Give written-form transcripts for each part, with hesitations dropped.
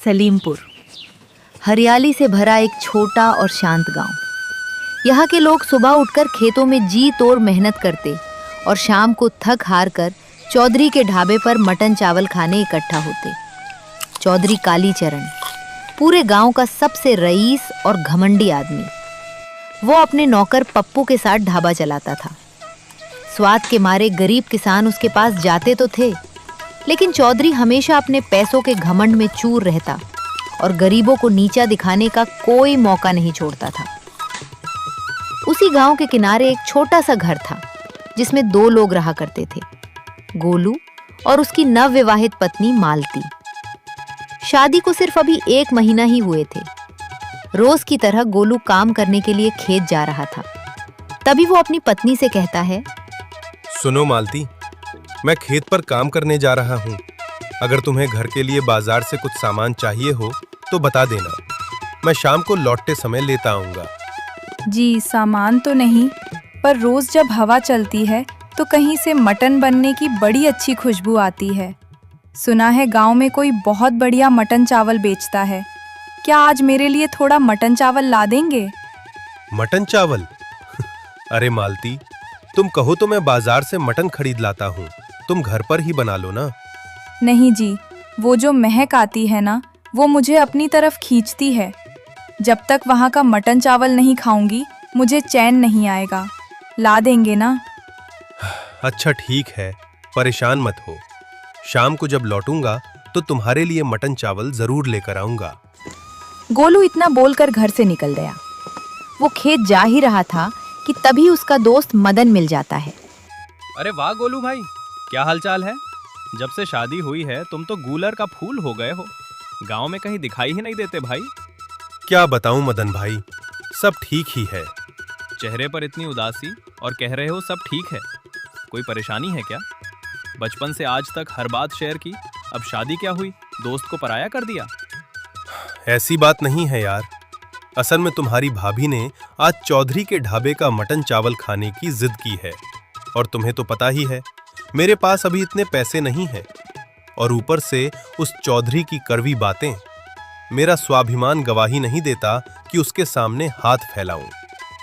सलीमपुर, हरियाली से भरा एक छोटा और शांत गांव। यहाँ के लोग सुबह उठकर खेतों में जी तोड़ मेहनत करते और शाम को थक हार कर चौधरी के ढाबे पर मटन चावल खाने इकट्ठा होते। चौधरी कालीचरण पूरे गांव का सबसे रईस और घमंडी आदमी। वो अपने नौकर पप्पू के साथ ढाबा चलाता था। स्वाद के मारे गरीब किसान उसके पास जाते तो थे, लेकिन चौधरी हमेशा अपने पैसों के घमंड में चूर रहता और गरीबों को नीचा दिखाने का कोई मौका नहीं छोड़ता था। उसी गांव के किनारे एक छोटा सा घर था जिसमें 2 लोग रहा करते थे, गोलू और उसकी नवविवाहित पत्नी मालती। शादी को सिर्फ अभी 1 महीना ही हुए थे। रोज की तरह गोलू काम करने के लिए खेत जा रहा था। तभी वो अपनी पत्नी से कहता है, सुनो मालती, मैं खेत पर काम करने जा रहा हूँ। अगर तुम्हें घर के लिए बाजार से कुछ सामान चाहिए हो तो बता देना, मैं शाम को लौटते समय लेता आऊँगा। जी, सामान तो नहीं, पर रोज जब हवा चलती है तो कहीं से मटन बनने की बड़ी अच्छी खुशबू आती है। सुना है गांव में कोई बहुत बढ़िया मटन चावल बेचता है। क्या आज मेरे लिए थोड़ा मटन चावल ला देंगे? मटन चावल? अरे मालती, तुम कहो तो मैं बाजार से मटन खरीद लाता हूँ, तुम घर पर ही बना लो ना। नहीं जी, वो जो महक आती है ना, वो मुझे अपनी तरफ खींचती है। जब तक वहाँ का मटन चावल नहीं खाऊंगी मुझे चैन नहीं आएगा। ला देंगे ना? अच्छा ठीक है, परेशान मत हो। शाम को जब लौटूंगा तो तुम्हारे लिए मटन चावल जरूर लेकर आऊंगा। गोलू इतना बोलकर घर से निकल गया। वो खेत जा ही रहा था कि तभी उसका दोस्त मदन मिल जाता है। अरे वाह गोलू भाई, क्या हालचाल है? जब से शादी हुई है तुम तो गूलर का फूल हो गए हो। गांव में कहीं दिखाई ही नहीं देते भाई। क्या बताऊं मदन भाई, सब ठीक ही है। चेहरे पर इतनी उदासी और कह रहे हो सब ठीक है। कोई परेशानी है क्या? बचपन से आज तक हर बात शेयर की, अब शादी क्या हुई, दोस्त को पराया कर दिया? ऐसी बात नहीं है यार। असल में तुम्हारी भाभी ने आज चौधरी के ढाबे का मटन चावल खाने की जिद की है। और तुम्हें तो पता ही है, मेरे पास अभी इतने पैसे नहीं हैं। और ऊपर से उस चौधरी की कड़वी बातें। मेरा स्वाभिमान गवाही नहीं देता कि उसके सामने हाथ फैलाऊं।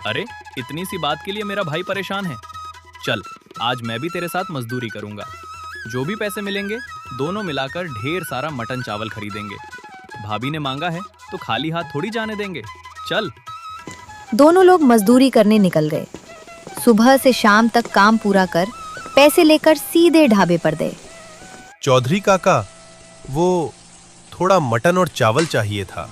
अरे इतनी सी बात के लिए मेरा भाई परेशान है? चल, आज मैं भी तेरे साथ मजदूरी करूंगा। जो भी पैसे मिलेंगे दोनों मिलाकर ढेर सारा मटन चावल खरीदेंगे। भाभी ने मांगा है तो खाली हाथ थोड़ी जाने देंगे। चल। दोनों लोग मजदूरी करने निकल गए। सुबह से शाम तक काम पूरा कर पैसे लेकर सीधे ढाबे पर गए। चौधरी काका, वो थोड़ा मटन और चावल चाहिए था।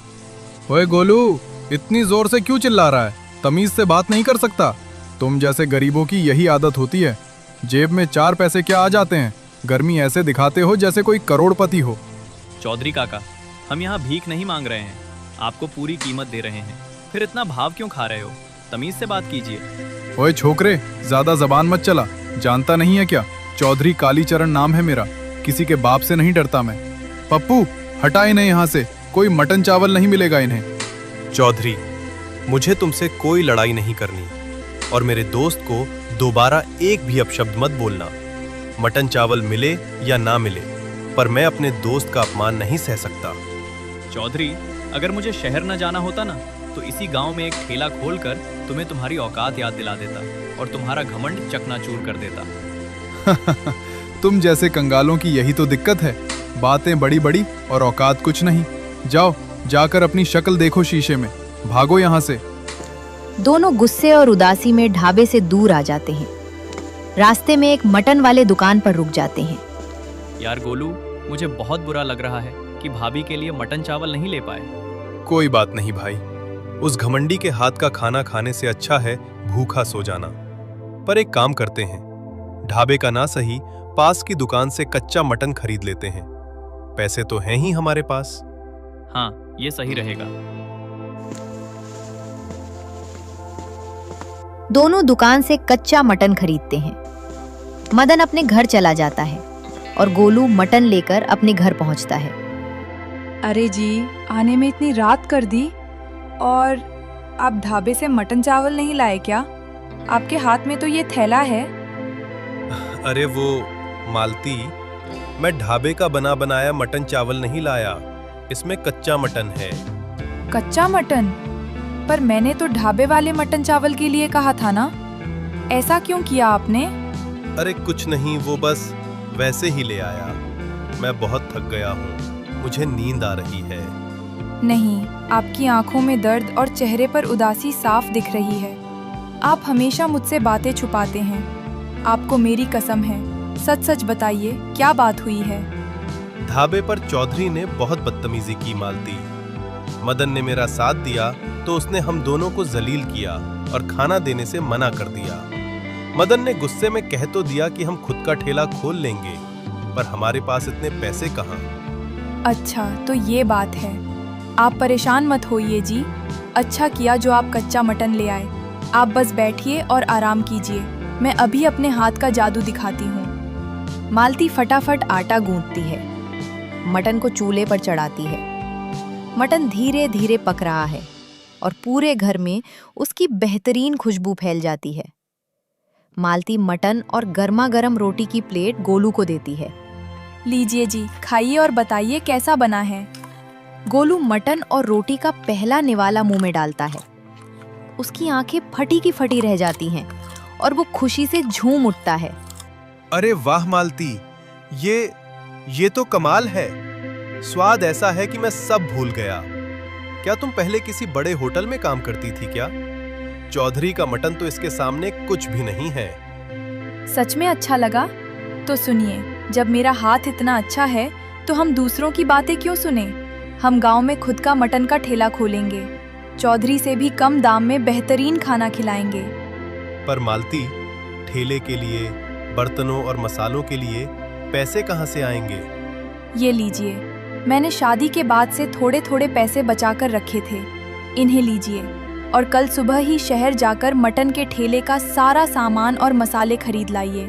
ओए गोलू, इतनी जोर से क्यों चिल्ला रहा है? तमीज से बात नहीं कर सकता? तुम जैसे गरीबों की यही आदत होती है। जेब में 4 पैसे क्या आ जाते हैं, गर्मी ऐसे दिखाते हो जैसे कोई करोड़पति हो। चौधरी काका, हम यहाँ भीख नहीं मांग रहे हैं, आपको पूरी कीमत दे रहे हैं। फिर इतना भाव क्यों खा रहे हो? तमीज से बात कीजिए। ओए छोकरे, ज्यादा जबान मत चला। जानता नहीं है क्या? चौधरी कालीचरण नाम है मेरा। किसी के बाप से नहीं डरता मैं। पप्पू, हटा इन्हें यहाँ से, कोई मटन चावल नहीं मिलेगा इन्हें। चौधरी, मुझे तुमसे कोई लड़ाई नहीं करनी और मेरे दोस्त को दोबारा एक भी अपशब्द मत बोलना। मटन चावल मिले या ना मिले, पर मैं अपने दोस्त का अपमान नहीं सह सकता। चौधरी, अगर मुझे शहर न जाना होता ना तो इसी गांव में एक ठेला खोलकर तुम्हें तुम्हारी औकात याद दिला देता और तुम्हारा घमंड चकनाचूर कर देता। तुम जैसे कंगालों की यही तो दिक्कत है, बातें बड़ी बड़ी और औकात कुछ नहीं। जाओ, जाकर अपनी शक्ल देखो शीशे में। भागो यहाँ से। दोनों गुस्से और उदासी में ढाबे से दूर आ जाते हैं। रास्ते में एक मटन वाले दुकान पर रुक जाते हैं। यार गोलू, मुझे बहुत बुरा लग रहा है कि भाभी के लिए मटन चावल नहीं ले पाए। कोई बात नहीं भाई, उस घमंडी के हाथ का खाना खाने से अच्छा है भूखा सो जाना। पर एक काम करते हैं, ढाबे का ना सही पास की दुकान से कच्चा मटन खरीद लेते हैं। पैसे तो हैं ही हमारे पास। हाँ, ये सही रहेगा। दोनों दुकान से कच्चा मटन खरीदते हैं। मदन अपने घर चला जाता है और गोलू मटन लेकर अपने घर पहुंचता है। अरे जी, आने में इतनी रात कर दी और आप ढाबे से मटन चावल नहीं लाए क्या? आपके हाथ में तो ये थैला है। अरे वो मालती, मैं ढाबे का बना बनाया मटन चावल नहीं लाया। इसमें कच्चा मटन है। कच्चा मटन? पर मैंने तो ढाबे वाले मटन चावल के लिए कहा था ना। ऐसा क्यों किया आपने? अरे कुछ नहीं, वो बस वैसे ही ले आया। मैं बहुत थक गया हूँ, मुझे नींद आ रही है। नहीं, आपकी आंखों में दर्द और चेहरे पर उदासी साफ दिख रही है। आप हमेशा मुझसे बातें छुपाते हैं। आपको मेरी कसम है, सच सच बताइए, क्या बात हुई है? ढाबे पर चौधरी ने बहुत बदतमीजी की मालती। मदन ने मेरा साथ दिया तो उसने हम दोनों को जलील किया और खाना देने से मना कर दिया। मदन ने गुस्से में कह तो दिया कि हम खुद का ठेला खोल लेंगे, पर हमारे पास इतने पैसे कहाँ। अच्छा, तो ये बात है। आप परेशान मत होइए जी। अच्छा किया जो आप कच्चा मटन ले आए। आप बस बैठिए और आराम कीजिए, मैं अभी अपने हाथ का जादू दिखाती हूँ। मालती फटाफट आटा गूंथती है, मटन को चूल्हे पर चढ़ाती है। मटन धीरे धीरे पक रहा है और पूरे घर में उसकी बेहतरीन खुशबू फैल जाती है। मालती मटन और गर्मा गर्म रोटी की प्लेट गोलू को देती है। लीजिए जी, खाइए और बताइए कैसा बना है। गोलू मटन और रोटी का पहला निवाला मुंह में डालता है। उसकी आंखें फटी की फटी रह जाती हैं और वो खुशी से झूम उठता है। अरे वाह मालती, ये तो कमाल है। स्वाद ऐसा है कि मैं सब भूल गया। क्या तुम पहले किसी बड़े होटल में काम करती थी क्या? चौधरी का मटन तो इसके सामने कुछ भी नहीं है। सच में अच्छा लगा? तो सुनिए, जब मेरा हाथ इतना अच्छा है तो हम दूसरों की बातें क्यों सुने? हम गांव में खुद का मटन का ठेला खोलेंगे। चौधरी से भी कम दाम में बेहतरीन खाना खिलाएंगे। पर मालती, ठेले के लिए, बर्तनों और मसालों के लिए पैसे कहाँ से आएंगे? ये लीजिए, मैंने शादी के बाद से थोड़े थोड़े पैसे बचाकर रखे थे। इन्हें लीजिए और कल सुबह ही शहर जाकर मटन के ठेले का सारा सामान और मसाले खरीद लाइए।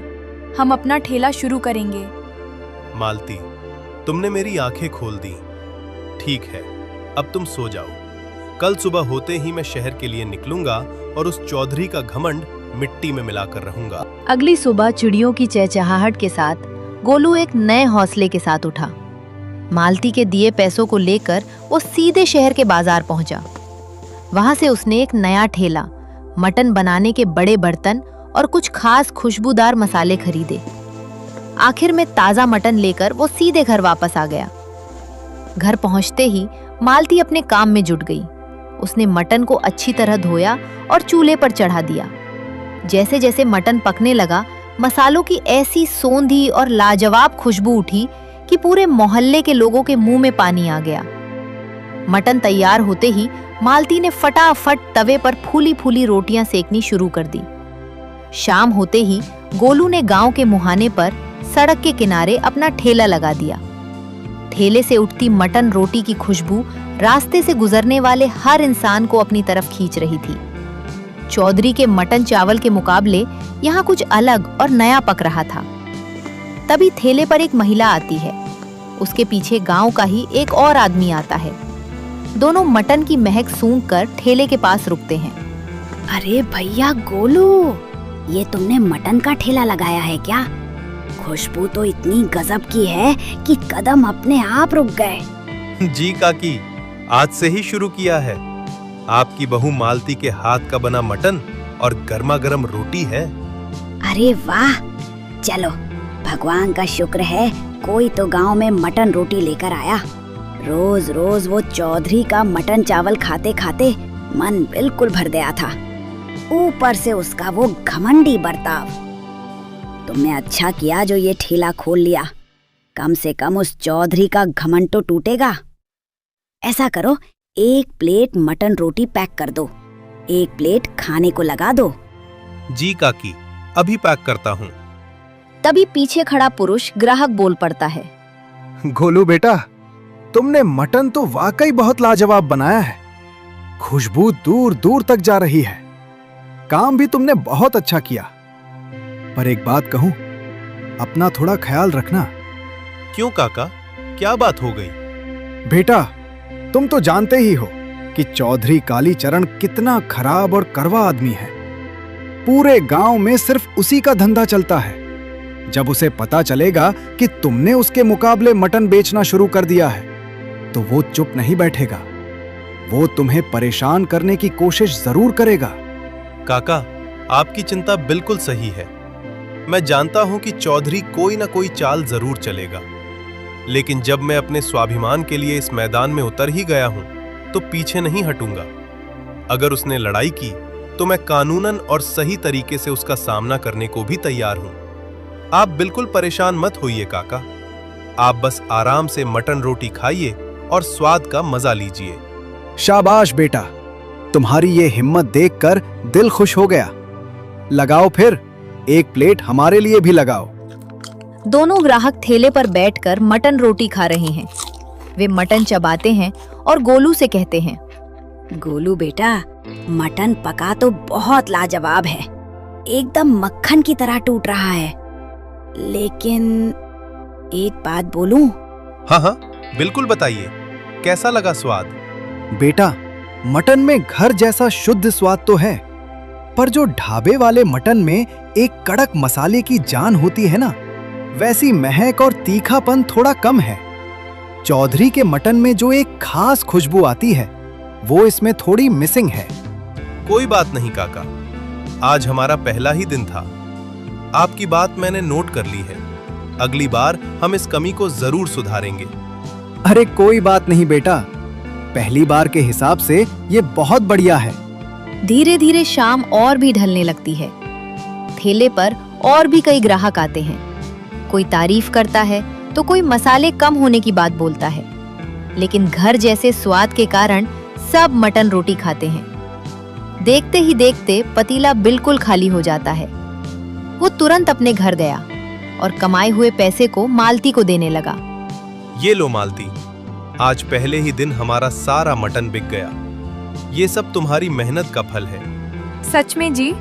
हम अपना ठेला शुरू करेंगे। मालती, तुमने मेरी आंखें खोल दी। ठीक है, अब तुम सो जाओ। कल सुबह होते ही मैं शहर के लिए निकलूंगा और उस चौधरी का घमंड मिट्टी में मिलाकर रहूंगा। अगली सुबह चिड़ियों की चहचहाहट के साथ गोलू एक नए हौसले के साथ उठा। मालती के दिए पैसों को लेकर वो सीधे शहर के बाजार पहुंचा। वहां से उसने एक नया ठेला, मटन बनाने के बड़े बर्तन और कुछ खास खुशबूदार मसाले खरीदे। आखिर में ताजा मटन लेकर वो सीधे घर वापस आ गया। घर पहुंचते ही मालती अपने काम में जुट गई। उसने मटन को अच्छी तरह धोया और चूल्हे पर चढ़ा दिया। जैसे जैसे मटन पकने लगा, मसालों की ऐसी सोंधी और लाजवाब खुशबू उठी कि पूरे मोहल्ले के लोगों के मुंह में पानी आ गया। मटन तैयार होते ही मालती ने फटाफट तवे पर फूली फूली रोटियां सेकनी शुरू कर दी। शाम होते ही गोलू ने गांव के मुहाने पर सड़क के किनारे अपना ठेला लगा दिया। ठेले से उठती मटन रोटी की खुशबू रास्ते से गुजरने वाले हर इंसान को अपनी तरफ खींच रही थी। चौधरी के मटन चावल के मुकाबले यहाँ कुछ अलग और नया पक रहा था। तभी ठेले पर एक महिला आती है। उसके पीछे गांव का ही एक और आदमी आता है। दोनों मटन की महक सूंघकर ठेले के पास रुकते हैं। अरे भैया गोलू, ये तुमने मटन का ठेला लगाया है क्या? खुशबू तो इतनी गजब की है कि कदम अपने आप रुक गए। जी काकी, आज से ही शुरू किया है। आपकी बहू मालती के हाथ का बना मटन और गर्मा गर्म रोटी है। अरे वाह, चलो भगवान का शुक्र है कोई तो गांव में मटन रोटी लेकर आया। रोज रोज वो चौधरी का मटन चावल खाते खाते मन बिल्कुल भर गया था। ऊपर से उसका वो घमंडी बर्ताव। तुमने अच्छा किया जो ये ठेला खोल लिया। कम से कम उस चौधरी का घमंड तो टूटेगा। ऐसा करो, एक प्लेट मटन रोटी पैक कर दो, एक प्लेट खाने को लगा दो। जी काकी, अभी पैक करता हूँ। तभी पीछे खड़ा पुरुष ग्राहक बोल पड़ता है। गोलू बेटा, तुमने मटन तो वाकई बहुत लाजवाब बनाया है। खुशबू दूर दूर तक जा रही है। काम भी तुमने बहुत अच्छा किया। पर एक बात कहूं, अपना थोड़ा ख्याल रखना। क्यों काका, क्या बात हो गई? बेटा, तुम तो जानते ही हो कि चौधरी कालीचरण कितना खराब और कड़वा आदमी है। पूरे गांव में सिर्फ उसी का धंधा चलता है। जब उसे पता चलेगा कि तुमने उसके मुकाबले मटन बेचना शुरू कर दिया है, तो वो चुप नहीं बैठेगा। वो तुम्हें परेशान करने की कोशिश जरूर करेगा। काका, आपकी चिंता बिल्कुल सही है। मैं जानता हूं कि चौधरी कोई ना कोई चाल जरूर चलेगा, लेकिन जब मैं अपने स्वाभिमान के लिए इस मैदान में उतर ही गया हूं तो पीछे नहीं हटूंगा। अगर उसने लड़ाई की तो मैं कानूनन और सही तरीके से उसका सामना करने को भी तैयार हूं। आप बिल्कुल परेशान मत होइए काका। आप बस आराम से मटन रोटी खाइए और स्वाद का मजा लीजिए। शाबाश बेटा, तुम्हारी ये हिम्मत देखकर दिल खुश हो गया। लगाओ फिर, एक प्लेट हमारे लिए भी लगाओ। दोनों ग्राहक ठेले पर बैठकर मटन रोटी खा रहे हैं। वे मटन चबाते हैं और गोलू से कहते हैं, गोलू बेटा, मटन पका तो बहुत लाजवाब है, एकदम मक्खन की तरह टूट रहा है। लेकिन एक बात बोलूं? हाँ हाँ, बिल्कुल बताइए, कैसा लगा स्वाद? बेटा, मटन में घर जैसा शुद्ध स्वाद तो है, पर जो ढाबे वाले मटन में एक कड़क मसाले की जान होती है ना, वैसी महक और तीखापन थोड़ा कम है। चौधरी के मटन में जो एक खास खुशबू आती है, वो इसमें थोड़ी मिसिंग है। कोई बात नहीं काका, आज हमारा पहला ही दिन था। आपकी बात मैंने नोट कर ली है। अगली बार हम इस कमी को जरूर सुधारेंगे। अरे कोई बात नहीं बेटा, पहली बार के हिसाब से ये बहुत बढ़िया है। धीरे धीरे शाम और भी ढलने लगती है। ठेले पर और भी कई ग्राहक आते हैं। कोई तारीफ करता है तो कोई मसाले कम होने की बात बोलता है, लेकिन घर जैसे स्वाद के कारण सब मटन रोटी खाते हैं। देखते ही देखते पतीला बिल्कुल खाली हो जाता है। वो तुरंत अपने घर गया और कमाए हुए पैसे को मालती को देने लगा। ये लो मालती, आज पहले ही दिन हमारा सारा मटन बिक गया। ये सब तुम्हारी मेहनत का फल है। सच में जी,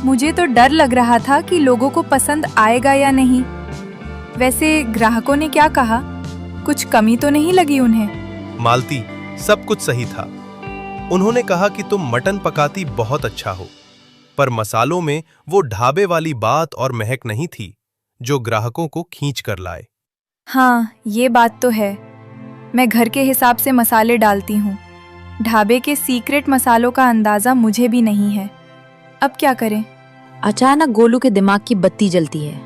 मुझे तो डर लग रहा था कि लोगों को पसंद आएगा या नहीं। वैसे ग्राहकों ने क्या कहा? कुछ कमी तो नहीं लगी उन्हें? मालती, सब कुछ सही था। उन्होंने कहा कि तुम मटन पकाती बहुत अच्छा हो, पर मसालों में वो ढाबे वाली बात और महक नहीं थी जो ग्राहकों को खींच कर लाए। हाँ, ये बात तो है। मैं घर के हिसाब से मसाले डालती हूँ। ढाबे के सीक्रेट मसालों का अंदाजा मुझे भी नहीं है। अब क्या करें? अचानक गोलू के दिमाग की बत्ती जलती है।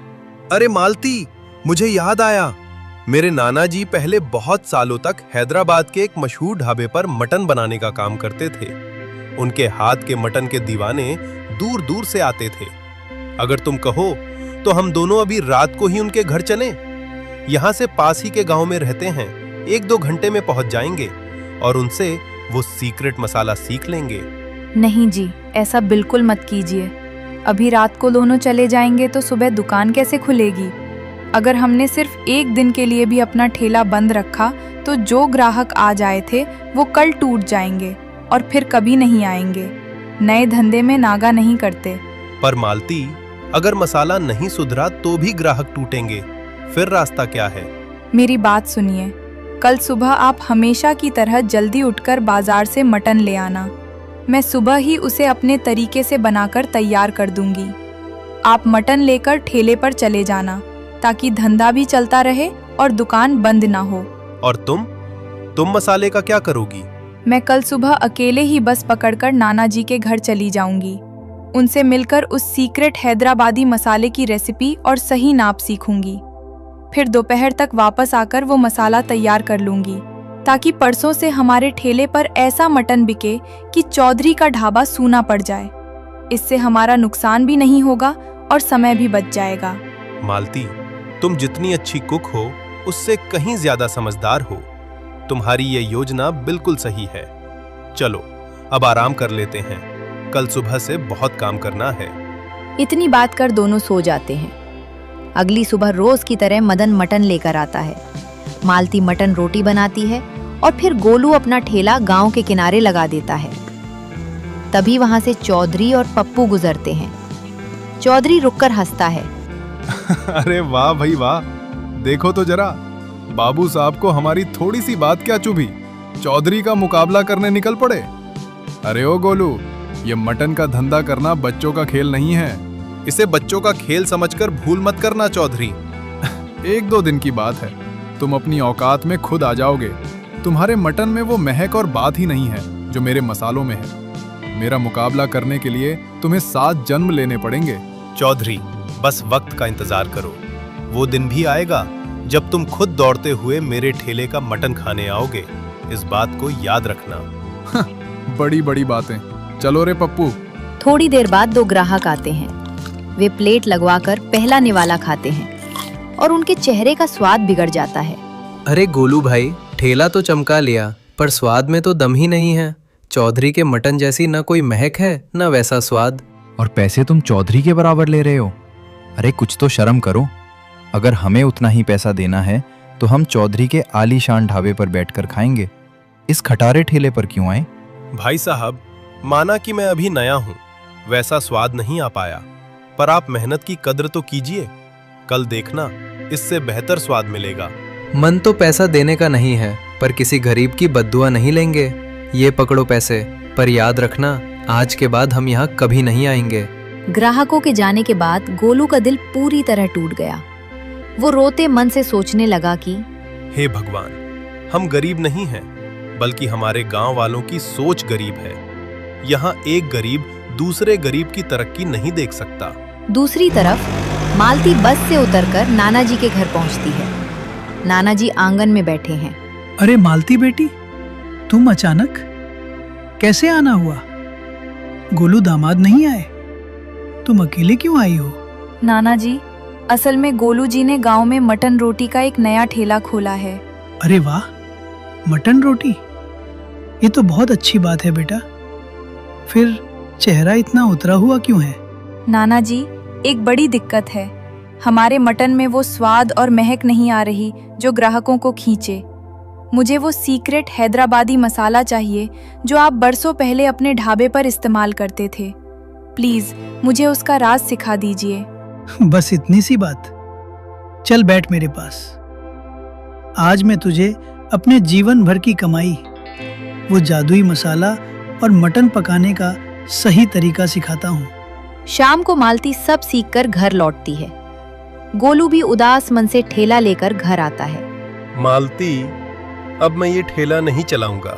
अरे मालती, मुझे याद आया। मेरे नाना जी पहले बहुत सालों तक हैदराबाद के एक मशहूर ढाबे पर मटन बनाने का काम करते थे। उनके हाथ के मटन के दीवाने दूर दूर से आते थे। अगर तुम कहो तो हम दोनों अभी रात को ही उनके घर चलें। यहाँ से पास ही के गांव में रहते हैं, 1-2 घंटे में पहुंच जाएंगे और उनसे वो सीक्रेट मसाला सीख लेंगे। नहीं जी, ऐसा बिल्कुल मत कीजिए। अभी रात को दोनों चले जाएंगे तो सुबह दुकान कैसे खुलेगी? अगर हमने सिर्फ एक दिन के लिए भी अपना ठेला बंद रखा तो जो ग्राहक आ जाए थे वो कल टूट जाएंगे और फिर कभी नहीं आएंगे। नए धंधे में नागा नहीं करते। पर मालती, अगर मसाला नहीं सुधरा तो भी ग्राहक टूटेंगे, फिर रास्ता क्या है? मेरी बात सुनिए। कल सुबह आप हमेशा की तरह जल्दी उठकर बाजार से मटन ले आना। मैं सुबह ही उसे अपने तरीके से बनाकर तैयार कर दूंगी। आप मटन लेकर ठेले पर चले जाना ताकि धंधा भी चलता रहे और दुकान बंद ना हो। और तुम मसाले का क्या करोगी? मैं कल सुबह अकेले ही बस पकड़कर नाना जी के घर चली जाऊंगी। उनसे मिलकर उस सीक्रेट हैदराबादी मसाले की रेसिपी और सही नाप सीखूंगी। फिर दोपहर तक वापस आकर वो मसाला तैयार कर लूंगी ताकि परसों से हमारे ठेले पर ऐसा मटन बिके कि चौधरी का ढाबा सूना पड़ जाए। इससे हमारा नुकसान भी नहीं होगा और समय भी बच जाएगा। मालती, तुम जितनी अच्छी कुक हो उससे कहीं ज्यादा समझदार हो। तुम्हारी ये योजना बिल्कुल सही है। चलो अब आराम कर लेते हैं, कल सुबह से बहुत काम करना है। इतनी बात कर दोनों सो जाते हैं। अगली सुबह रोज की तरह मदन मटन लेकर आता है। मालती मटन रोटी बनाती है और फिर गोलू अपना ठेला गांव के किनारे लगा देता है। तभी वहां से चौधरी और पप्पू गुजरते हैं। चौधरी रुककर हंसता है। अरे वाह भाई वाह, देखो तो जरा, बाबू साहब को हमारी थोड़ी सी बात क्या चुभी, चौधरी का मुकाबला करने निकल पड़े। अरे ओ गोलू, ये मटन का धंधा करना बच्चों का खेल नहीं है। इसे बच्चों का खेल समझकर भूल मत करना चौधरी। 1-2 दिन की बात है, तुम अपनी औकात में खुद आ जाओगे। तुम्हारे मटन में वो महक और बात ही नहीं है जो मेरे मसालों में है। मेरा मुकाबला करने के लिए तुम्हें 7 जन्म लेने पड़ेंगे। चौधरी, बस वक्त का इंतजार करो। वो दिन भी आएगा जब तुम खुद दौड़ते हुए मेरे ठेले का मटन खाने आओगे। इस बात को याद रखना। बड़ी बड़ी बातें। चलो रे पप्पू। थोड़ी देर बाद 2 ग्राहक आते हैं। वे प्लेट लगवाकर पहला निवाला खाते हैं और उनके चेहरे का स्वाद बिगड़ जाता है। अरे गोलू भाई, ठेला तो चमका लिया पर स्वाद में तो दम ही नहीं है। चौधरी के मटन जैसी ना कोई महक है ना वैसा स्वाद। और पैसे तुम चौधरी के बराबर ले रहे हो। अरे कुछ तो शर्म करो। अगर हमें उतना ही पैसा देना है तो हम चौधरी के आलीशान ढाबे पर बैठकर खाएंगे। इस खटारे ठेले पर क्यों आए? भाई साहब, माना कि मैं अभी नया हूँ, वैसा स्वाद नहीं आ पाया, पर आप मेहनत की कद्र तो कीजिए। कल देखना, इससे बेहतर स्वाद मिलेगा। मन तो पैसा देने का नहीं है, पर किसी गरीब की बद्दुआ नहीं लेंगे। ये पकड़ो पैसे, पर याद रखना आज के बाद हम यहाँ कभी नहीं आएंगे। ग्राहकों के जाने के बाद गोलू का दिल पूरी तरह टूट गया। वो रोते मन से सोचने लगा कि हे भगवान, हम गरीब नहीं हैं, बल्कि हमारे गांव वालों की सोच गरीब है। यहाँ एक गरीब दूसरे गरीब की तरक्की नहीं देख सकता। दूसरी तरफ मालती बस से उतरकर नाना जी के घर पहुंचती है। नाना जी आंगन में बैठे हैं। अरे मालती बेटी, तुम अचानक कैसे आना हुआ? गोलू दामाद नहीं आए? तुम अकेले क्यों आई हो? नाना जी, असल में गोलू जी ने गांव में मटन रोटी का एक नया ठेला खोला है। अरे वाह, मटन रोटी, ये तो बहुत अच्छी बात है बेटा। फिर चेहरा इतना उतरा हुआ क्यों है? नाना जी, एक बड़ी दिक्कत है। हमारे मटन में वो स्वाद और महक नहीं आ रही जो ग्राहकों को खींचे। मुझे वो सीक्रेट हैदराबादी मसाला चाहिए जो आप बरसों पहले अपने ढाबे पर इस्तेमाल करते थे। प्लीज मुझे उसका राज सिखा दीजिए। बस इतनी सी बात? चल बैठ मेरे पास। आज मैं तुझे अपने जीवन भर की कमाई, वो जादुई मसाला और मटन पकाने का सही तरीका सिखाता हूँ। शाम को मालती सब सीखकर घर लौटती है। गोलू भी उदास मन से ठेला लेकर घर आता है। मालती, अब मैं ये ठेला नहीं चलाऊंगा।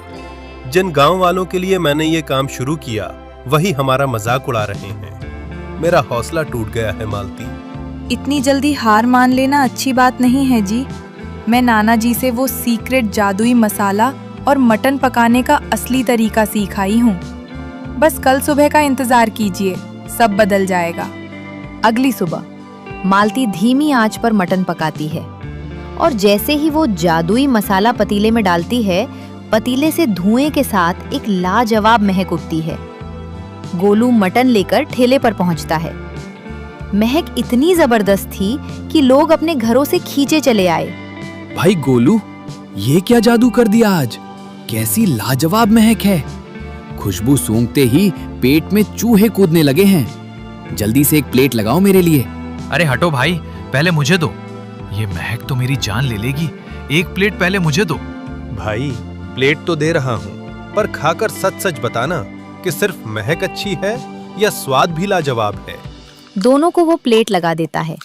जिन गांव वालों के लिए मैंने ये काम शुरू किया, वही हमारा मजाक उड़ा रहे हैं। मेरा हौसला टूट गया है मालती। इतनी जल्दी हार मान लेना अच्छी बात नहीं है जी। मैं नाना जी से वो सीक्रेट जादुई मसाला और मटन पकाने का असली तरीका सीख आई हूँ। बस कल सुबह का इंतजार कीजिए, सब बदल जाएगा। अगली सुबह मालती धीमी आंच पर मटन पकाती है और जैसे ही वो जादुई मसाला पतीले में डालती है, पतीले से धुएं के साथ एक लाजवाब महक उठती है। गोलू मटन लेकर ठेले पर पहुंचता है। महक इतनी जबरदस्त थी कि लोग अपने घरों से खींचे चले आए। भाई गोलू, ये क्या जादू कर दिया आज? कैसी लाजवाब महक है। खुशबू सूंघते ही पेट में चूहे कूदने लगे हैं। जल्दी से एक प्लेट लगाओ मेरे लिए। अरे हटो भाई, पहले मुझे दो। ये महक तो मेरी जान ले लेगी। एक प्लेट पहले मुझे दो। भाई, प्लेट तो दे रहा हूँ, पर खाकर सच सच बताना कि सिर्फ महक अच्छी है या स्वाद भी लाजवाब है। दोनों को वो प्लेट लगा देता है।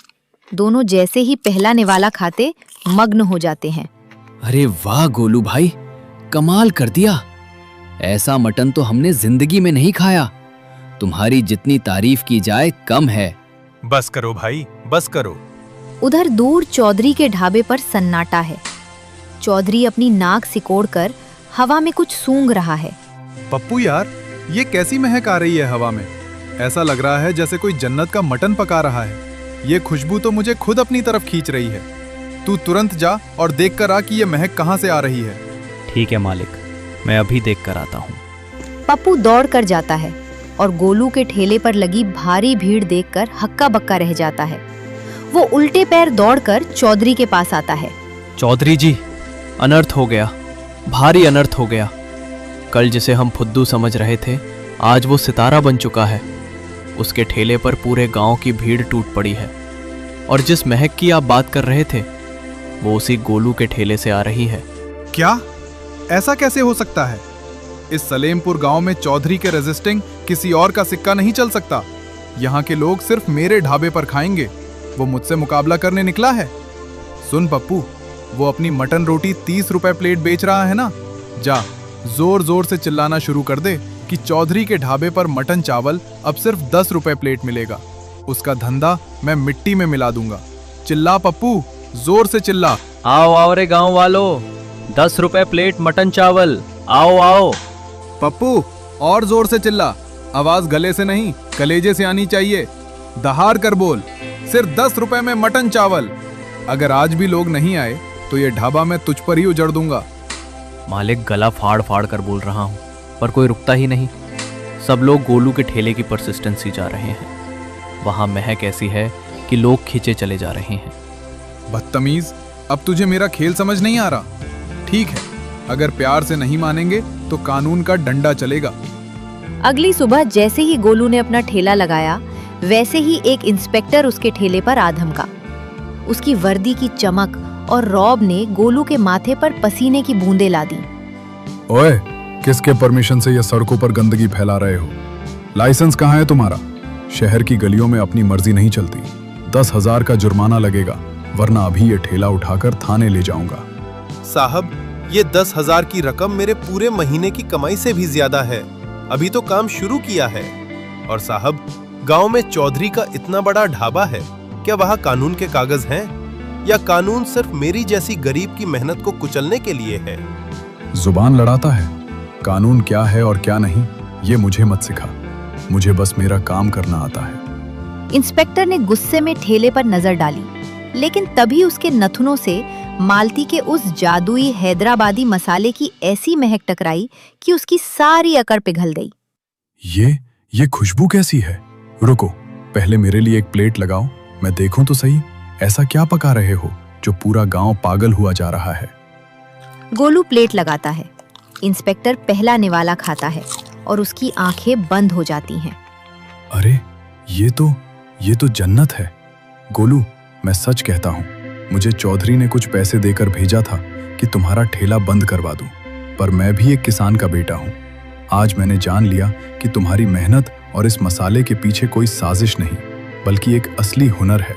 दोनों जैसे ही पहला निवाला खाते मग्न हो जाते हैं। अरे वाह गोलू भाई, कमाल कर दिया। ऐसा मटन तो हमने जिंदगी में नहीं खाया। तुम्हारी जितनी तारीफ की जाए कम है। बस करो भाई, बस करो। उधर दूर चौधरी के ढाबे पर सन्नाटा है। चौधरी अपनी नाक सिकोड़कर हवा में कुछ सूंघ रहा है। पप्पू यार, ये कैसी महक आ रही है हवा में? ऐसा लग रहा है जैसे कोई जन्नत का मटन पका रहा है। ये खुशबू तो मुझे खुद अपनी तरफ खींच रही है। तू तुरंत जा और देख कर आ कि ये महक कहाँ से आ रही है। ठीक है मालिक, मैं अभी देख कर आता हूँ। पप्पू दौड़ कर जाता है और गोलू के ठेले पर लगी भारी भीड़ देखकर हक्का बक्का रह जाता है। वो उल्टे पैर दौड़कर चौधरी के पास आता है। चौधरी जी, अनर्थ हो गया, भारी अनर्थ हो गया। कल जिसे हम फुद्दू समझ रहे थे, आज वो सितारा बन चुका है। उसके ठेले पर पूरे गांव की भीड़ टूट पड़ी है और जिस महक की आप बात कर रहे थे, वो उसी गोलू के ठेले से आ रही है। क्या? ऐसा कैसे हो सकता है? इस सलेमपुर गांव में चौधरी के रेजिस्टिंग किसी और का सिक्का नहीं चल सकता। यहाँ के लोग सिर्फ मेरे ढाबे पर खाएंगे। वो मुझसे मुकाबला करने निकला है। सुन पप्पू, वो अपनी मटन रोटी 30 रुपए प्लेट बेच रहा है ना। जा जोर जोर से चिल्लाना शुरू कर दे कि चौधरी के ढाबे पर मटन चावल अब सिर्फ 10 रुपए प्लेट मिलेगा। उसका धंधा मैं मिट्टी में मिला दूंगा। चिल्ला पप्पू, जोर से चिल्ला। आओ आओ रे गांव वालों, 10 रुपए प्लेट मटन चावल, आओ आओ। पप्पू और जोर से चिल्ला, आवाज गले से नहीं कलेजे से आनी चाहिए। दहाड़ कर बोल, सिर्फ 10 रुपए में मटन चावल। अगर आज भी लोग नहीं आए तो ये ढाबा मैं तुझ पर ही उजड़ दूंगा। मालिक, गला फाड़ फाड़ कर बोल रहा हूँ पर कोई रुकता ही नहीं। सब लोग गोलू के ठेले की परसिस्टेंसी जा रहे हैं। वहाँ महक ऐसी है कि लोग खींचे चले जा रहे हैं। बदतमीज, अब तुझे मेरा खेल समझ नहीं आ रहा। ठीक है, अगर प्यार से नहीं मानेंगे तो कानून का डंडा चलेगा। अगली सुबह जैसे ही गोलू ने अपना ठेला लगाया, वैसे ही एक इंस्पेक्टर उसके ठेले पर आ धमका। उसकी वर्दी की चमक और रौब ने गोलू के माथे पर पसीने की बूंदें ला दी। ओए, किसके परमिशन से ये सड़कों पर गंदगी फैला रहे हो? लाइसेंस कहाँ है तुम्हारा? शहर की गलियों में अपनी मर्जी नहीं चलती। 10,000 का जुर्माना लगेगा, वरना अभी ये ठेला उठाकर थाने ले जाऊंगा। साहब, ये 10,000 की रकम मेरे पूरे महीने की कमाई से भी ज्यादा है। अभी तो काम शुरू किया है। और साहब, गांव में चौधरी का इतना बड़ा ढाबा है, क्या वहाँ कानून के कागज हैं? या कानून सिर्फ मेरी जैसी गरीब की मेहनत को कुचलने के लिए है? जुबान लड़ाता है। कानून क्या है और क्या नहीं, ये मुझे मत सिखा। मुझे बस मेरा काम करना आता है। इंस्पेक्टर ने गुस्से में ठेले पर नजर डाली, लेकिन तभी उसके नथुनों से मालती के उस जादुई हैदराबादी मसाले की ऐसी महक टकराई कि उसकी सारी अकड़ पिघल गई। ये खुशबू कैसी है? रुको, पहले मेरे लिए एक प्लेट लगाओ, मैं देखूं तो सही। ऐसा क्या पका रहे हो जो पूरा गांव पागल हुआ जा रहा है? गोलू प्लेट लगाता है। इंस्पेक्टर पहला निवाला खाता है और उसकी आंखें बंद हो जाती हैं। अरे, ये तो जन्नत है। गोलू, मैं सच कहता हूँ, मुझे चौधरी ने कुछ पैसे देकर भेजा था कि तुम्हारा ठेला बंद करवा दूं, पर मैं भी एक किसान का बेटा हूँ। आज मैंने जान लिया कि तुम्हारी मेहनत और इस मसाले के पीछे कोई साजिश नहीं, बल्कि एक असली हुनर है।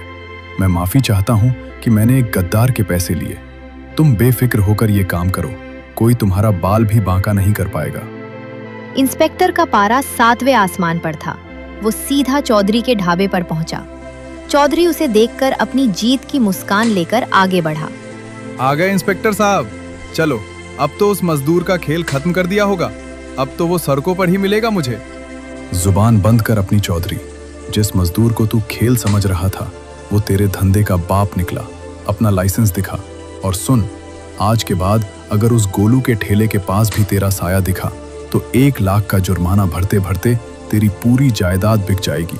मैं माफी चाहता हूँ कि मैंने एक गद्दार के पैसे लिए। तुम बेफिक्र होकर ये काम करो, कोई तुम्हारा बाल भी बांका नहीं कर पाएगा। इंस्पेक्टर का पारा 7वें आसमान पर था। वो सीधा चौधरी के ढाबे पर पहुंचा। चौधरी उसे देखकर अपनी जीत की मुस्कान लेकर आगे बढ़ा। आ गए इंस्पेक्टर साहब, चलो अब तो उस मजदूर का खेल खत्म कर दिया होगा। अब तो वो सड़कों पर ही मिलेगा मुझे। जुबान बंद कर अपनी चौधरी। जिस मजदूर को तू खेल समझ रहा था, वो तेरे धंधे का बाप निकला। अपना लाइसेंस दिखा और सुन, आज के बाद अगर उस गोलू के ठेले के पास भी तेरा साया दिखा तो 1 लाख का जुर्माना भरते भरते तेरी पूरी जायदाद बिक जाएगी।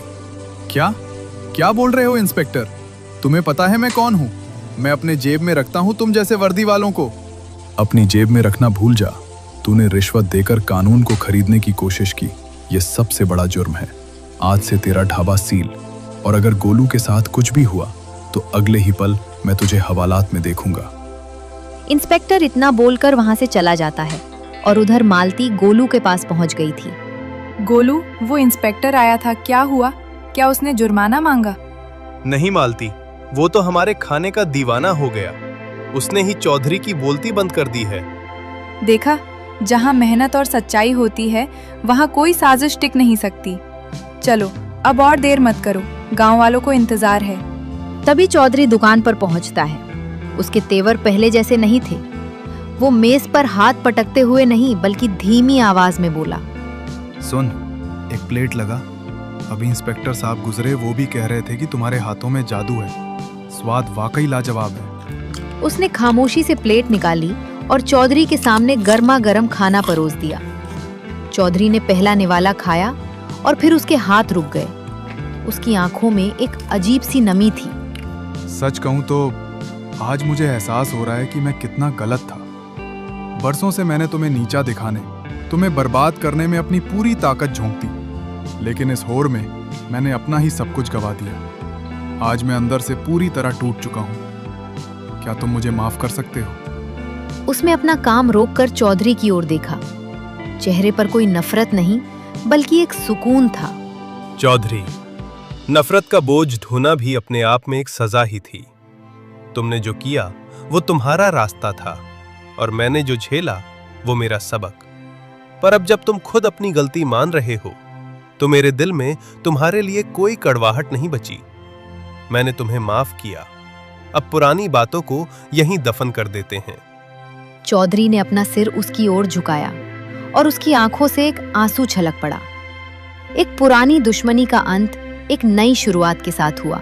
क्या बोल रहे हो इंस्पेक्टर? तुम्हें पता है मैं कौन हूँ? मैं अपने जेब में रखता हूँ तुम जैसे वर्दी वालों को। अपनी जेब में रखना भूल जा। तूने रिश्वत देकर कानून को खरीदने की कोशिश की, ये सबसे बड़ा जुर्म है। आज से तेरा ढाबा सील, और अगर गोलू के साथ कुछ भी हुआ तो अगले ही पल मैं तुझे हवालात में देखूंगा। इंस्पेक्टर इतना बोलकर वहां से चला जाता है और उधर मालती गोलू के पास पहुंच गई थी। गोलू, वो इंस्पेक्टर आया था, क्या हुआ? क्या उसने जुर्माना मांगा? नहीं मालती, वो तो हमारे खाने का दीवाना हो गया। उसने ही चौधरी की बोलती बंद कर दी है। देखा, जहाँ मेहनत और सच्चाई होती है वहाँ कोई साजिश टिक नहीं सकती। चलो अब और देर मत करो, गांव वालों को इंतजार है। तभी चौधरी दुकान पर पहुंचता है। उसके तेवर पहले जैसे नहीं थे। वो मेज पर हाथ पटकते हुए नहीं, बल्कि धीमी आवाज में बोला, सुन, एक प्लेट लगा। अभी इंस्पेक्टर साहब गुजरे, वो भी कह रहे थे कि तुम्हारे हाथों में जादू है। स्वाद वाकई लाजवाब है। उसने खामोशी से प्लेट निकाली और चौधरी के सामने गर्मा गर्म खाना परोस दिया। चौधरी ने पहला निवाला खाया और फिर उसके हाथ रुक गए। उसकी आंखों में एक अजीब सी नमी थी। सच कहूं तो आज मुझे एहसास हो रहा है कि मैं कितना गलत था। बरसों से मैंने तुम्हें नीचा दिखाने, तुम्हें बर्बाद करने में अपनी पूरी ताकत झोंक दी, लेकिन इस होड़ में मैंने अपना ही सब कुछ गवा दिया। आज मैं अंदर से पूरी तरह टूट चुका हूं। क्या तुम मुझे माफ कर सकते हो? उसने अपना काम रोककर चौधरी की ओर देखा। चेहरे पर कोई नफरत नहीं, बल्कि एक सुकून था। चौधरी, नफरत का बोझ ढोना भी अपने आप में एक सजा ही थी। तुमने जो किया वो तुम्हारा रास्ता था और मैंने जो झेला वो मेरा सबक। पर अब जब तुम खुद अपनी गलती मान रहे हो तो मेरे दिल में तुम्हारे लिए कोई कड़वाहट नहीं बची। मैंने तुम्हें माफ किया। अब पुरानी बातों को यहीं दफन कर देते हैं। चौधरी ने अपना सिर उसकी ओर झुकाया और उसकी आंखों से एक आंसू छलक पड़ा। एक पुरानी दुश्मनी का अंत एक नई शुरुआत के साथ हुआ।